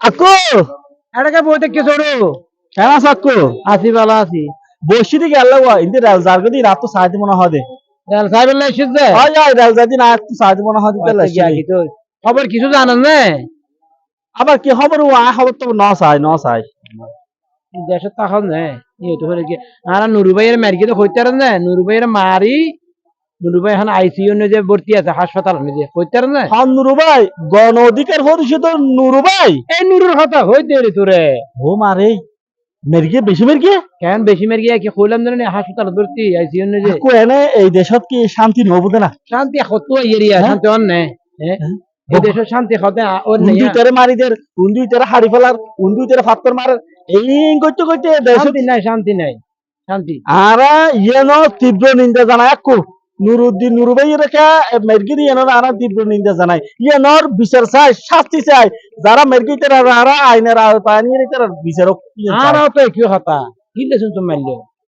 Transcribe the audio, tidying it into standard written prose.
আকু এটাকে বইতে কি ছোড়ো কেমন আছো আকু? আছি ভালো আছি বসি দিকে আল্লাহ ইন্দি রেল জার গদি রাত তো সাইতে মনে হয় দে। তেল সাহেবের লাই এসেছে হয় হয় রেল জাদি না একটু সাইতে মনে হয় দিতে গিয়া লাগছে। কি তো খবর কিছু জানেন না আবার কি খবর ও আ খবর তো ন চাই দেশের তখন না ইয়ে তো হলে কি আর নুরু ভাইয়ের মারিকে তো কইতারেন না নুরু ভাইয়ের মারি নুরু ভাই এখন আইসিইউ নে যে ভর্তি আছে হাসপাতাল নে যে কইতারেন না হন নুরু ভাই গণ অধিকার পরিষদ নুরু ভাই এই নুরুর কথা হইতে রে তোরে ও মারে মেরগে বেশি মেরগে কেন বেশি মারি গিয়া কি কইলাম জানি হাসপাতাল ভর্তি আইসিইউ নে যে আকু এনে এই দেশত কি শান্তি নহবো না শান্তি কত এরিয়া শান্তি অন নে এই দেশের শান্তি কত অন নে উন্দুই তেরে মারি দের উন্দুই তেরে হাড়ি ফেলার উন্দুই তেরে ফাত্তর মার এই করতে করতে দেশত শান্তি নাই শান্তি নাই শান্তি আরা ইয়েন তীব্র নিন্দা জানায় আকু নুরুদ্দিন নুরু ভাই রেখা মেরগিরি এনর আরা তীব্র নিন্দা জানায় ইয়েনর বিচার চাই শাস্তি চাই যারা মেরগি তেরা আরা আইনের আওতায় নিয়ে তারা বিচারক আর তো কি হতা কি লেছুন তুমি মারলো